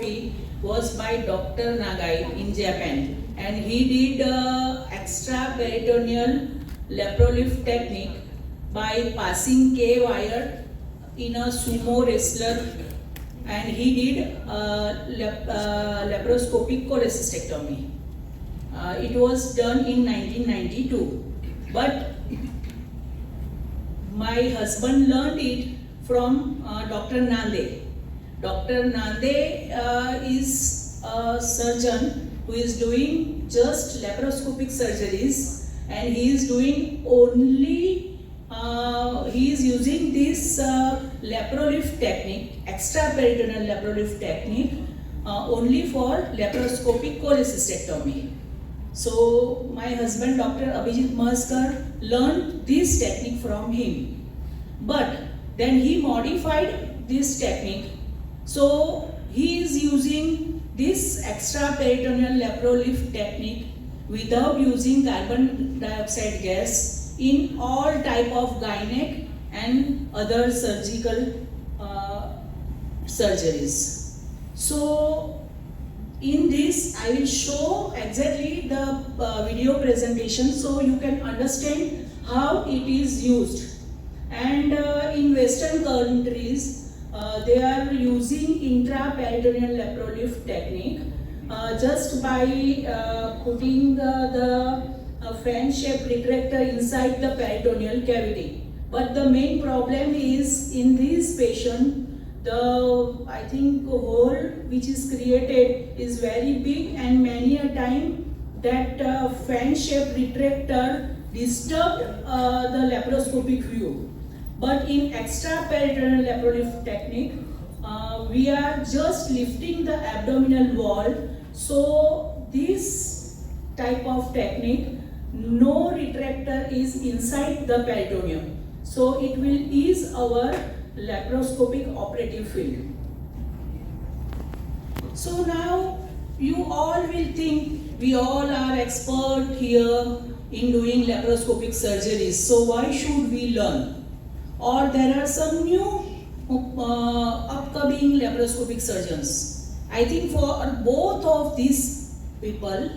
laparoscopy was by Dr. Nagai in Japan, and he did extraperitoneal laparolift technique by passing K wire in a sumo wrestler, and he did laparoscopic cholecystectomy. It was done in 1992, but my husband learned it from Dr. Nande. Dr. Nande is a surgeon who is doing just laparoscopic surgeries, and he is doing only he is using this laparolift technique, extraperitoneal laparolift technique, only for laparoscopic cholecystectomy. So my husband, Dr. Abhijit Mahaskar, learned this technique from him. But then he modified this technique. So he is using this extraperitoneal laparolift technique without using carbon dioxide gas in all type of gynec and other surgical surgeries. So in this I will show exactly the video presentation so you can understand how it is used. And in Western countries they are using intraperitoneal laparolift technique just by putting the fan-shaped retractor inside the peritoneal cavity. But the main problem is in this patient, I think hole which is created is very big, and many a time that fan-shaped retractor disturbed the laparoscopic view. But in extraperitoneal laparolift technique, we are just lifting the abdominal wall. So this type of technique, no retractor is inside the peritoneum. So it will ease our laparoscopic operative field. So now you all will think we all are expert here in doing laparoscopic surgeries. So why should we learn? Or there are some new upcoming laparoscopic surgeons. I think for both of these people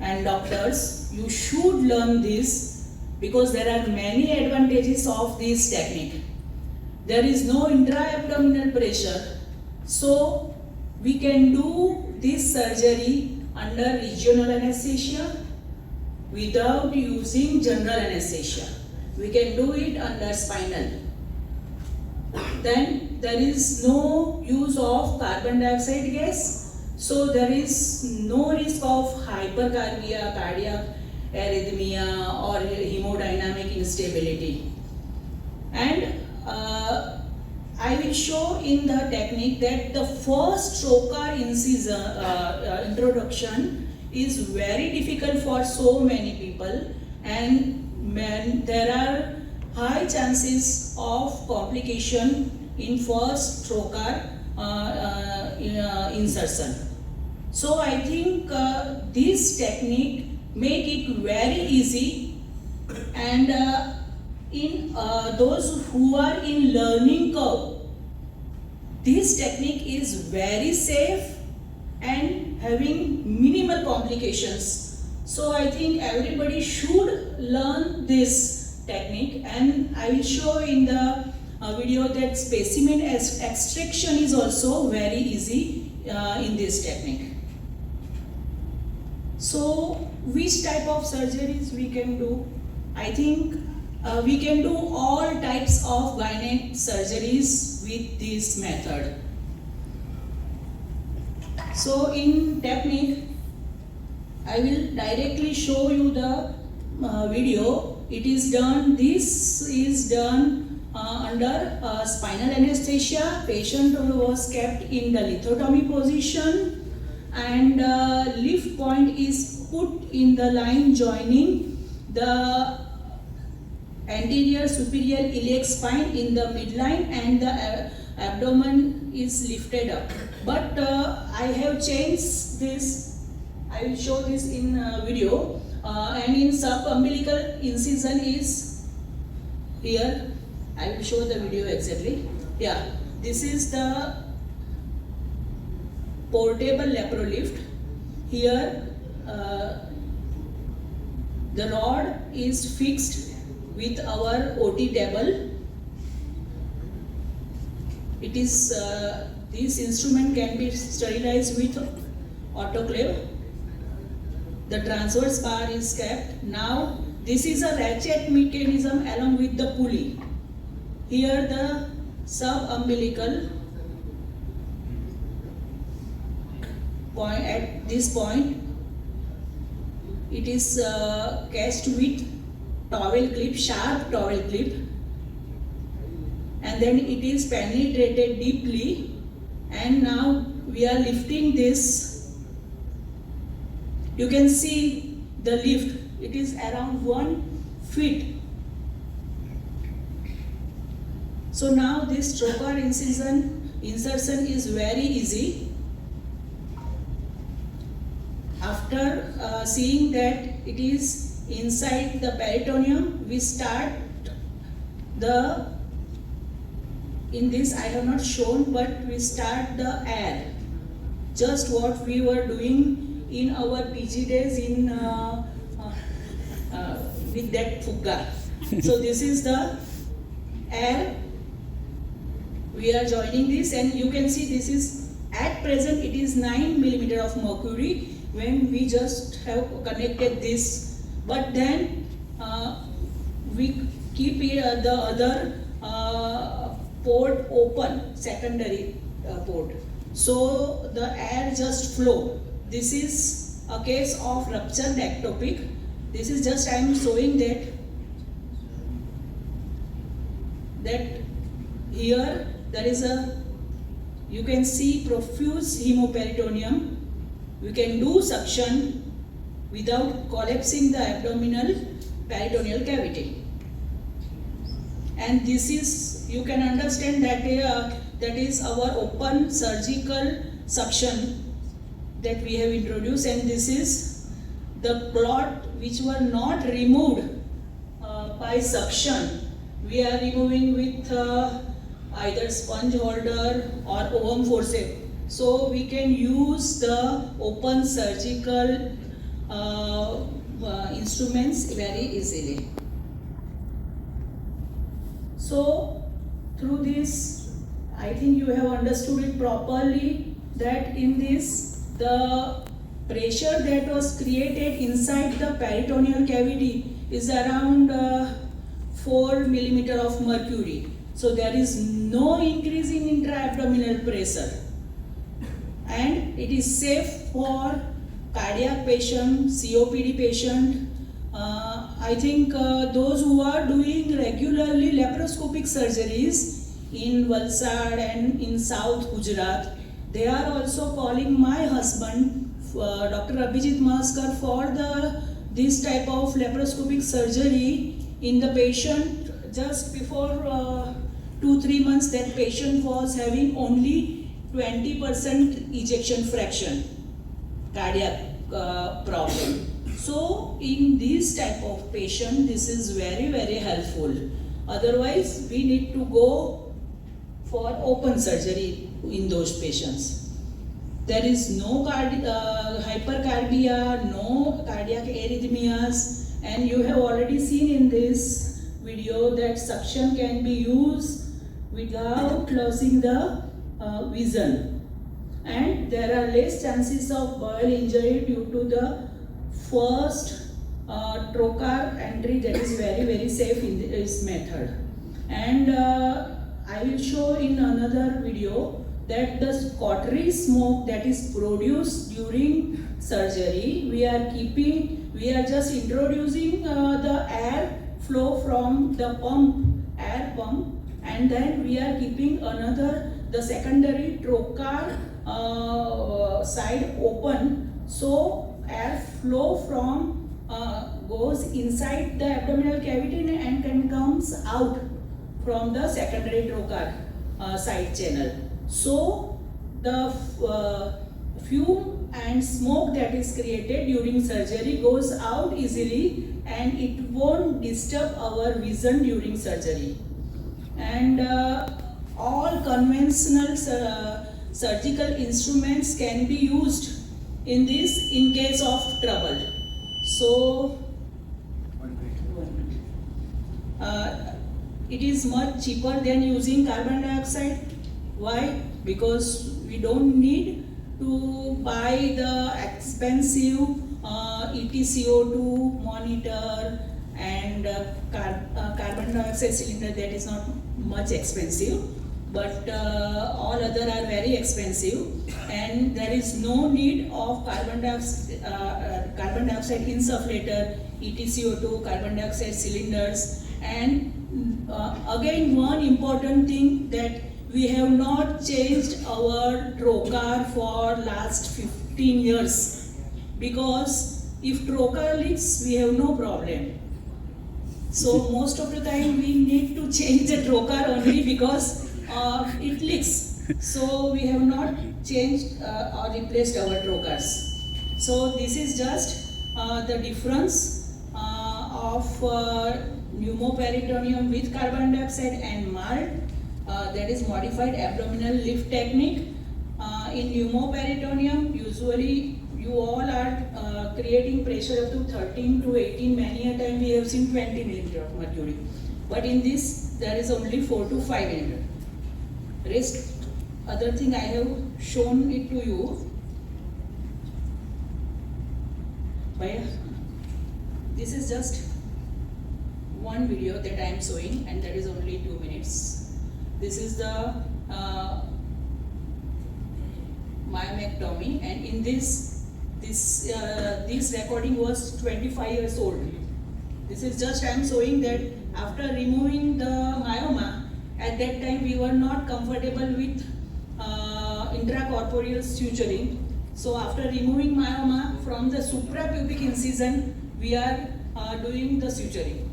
and doctors, you should learn this because there are many advantages of this technique. There is no intra-abdominal pressure, so we can do this surgery under regional anesthesia without using general anesthesia. We can do it under spinal. Then there is no use of carbon dioxide gas, so there is no risk of hypercarbia, cardiac arrhythmia or hemodynamic instability. And I will show in the technique that the first trocar incision introduction is very difficult for so many people, and there are high chances of complication in first trocar insertion. So I think this technique make it very easy, and in those who are in learning curve, this technique is very safe and having minimal complications. So I think everybody should learn this technique, and I will show in the video that specimen extraction is also very easy in this technique. So which type of surgeries we can do? I think we can do all types of gynec surgeries with this method. So in technique, I will directly show you the video. It is done, this is done under spinal anesthesia. Patient was kept in the lithotomy position, and lift point is put in the line joining the anterior superior iliac spine in the midline, and the abdomen is lifted up. But I have changed this. I will show this in video. And in subumbilical incision is here. I will show the video exactly. Yeah, this is the portable laparolift. Here the rod is fixed with our OT table. It is this instrument can be sterilized with autoclave. The transverse bar is kept. Now this is a ratchet mechanism along with the pulley. Here the sub-umbilical point, at this point it is cast with towel clip, sharp towel clip, and then it is penetrated deeply, and now we are lifting this. You can see the lift, it is around 1 feet. So now this trocar insertion is very easy. After seeing that it is inside the peritoneum, we start in this I have not shown, but we start the air. Just what we were doing in our PG days in with that fugga. So this is the air. We are joining this, and you can see this is at present it is 9 millimeter of mercury when we just have connected this, but then we keep the other port open, secondary port, so the air just flow. This is a case of ruptured ectopic. This is just I am showing that here there is you can see profuse hemoperitoneum. We can do suction without collapsing the abdominal peritoneal cavity. And this is, you can understand that that is our open surgical suction that we have introduced, and this is the clot which were not removed by suction. We are removing with either sponge holder or ovum forceps. So we can use the open surgical instruments very easily. So through this, I think you have understood it properly, that in this the pressure that was created inside the peritoneal cavity is around 4 millimeter of mercury. So there is no increase in intra-abdominal pressure, and it is safe for cardiac patient, COPD patient. I think those who are doing regularly laparoscopic surgeries in Valsad and in South Gujarat, they are also calling my husband, Dr. Abhijit Maskar, for this type of laparoscopic surgery in the patient. Just before 2-3 months, that patient was having only 20% ejection fraction, cardiac problem. So in this type of patient, this is very, very helpful. Otherwise, we need to go for open surgery in those patients. There is no hypercarbia, no cardiac arrhythmias, and you have already seen in this video that suction can be used without losing the vision, and there are less chances of bowel injury due to the first trocar entry. That is very, very safe in this method. And I will show in another video that the cautery smoke that is produced during surgery, we are just introducing the air flow from the air pump, and then we are keeping the secondary trocar side open, so air flow from goes inside the abdominal cavity and comes out from the secondary trocar side channel. So the fume and smoke that is created during surgery goes out easily, and it won't disturb our vision during surgery. And all conventional surgical instruments can be used in this in case of trouble. So it is much cheaper than using carbon dioxide. Why? Because we don't need to buy the expensive ETCO2 monitor and carbon dioxide cylinder. That is not much expensive, but all other are very expensive, and there is no need of carbon dioxide insufflator, ETCO2, carbon dioxide cylinders. And again, one important thing, that we have not changed our trocar for last 15 years, because if trocar leaks, we have no problem. So most of the time we need to change the trocar only because it leaks. So we have not changed or replaced our trocars. So this is just the difference of pneumoperitoneum with carbon dioxide and MALT, that is modified abdominal lift technique. In pneumoperitoneum, usually you all are creating pressure up to 13 to 18, many a time we have seen 20 millimeter of mercury. But in this, there is only 4 to 5 millimeter. Rest, other thing I have shown it to you. This is just one video that I am showing, and that is only 2 minutes. This is the myomectomy, and in this recording was 25 years old. This is just I am showing that after removing the myoma, at that time we were not comfortable with intracorporeal suturing. So after removing myoma from the suprapubic incision, we are doing the suturing.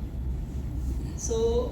So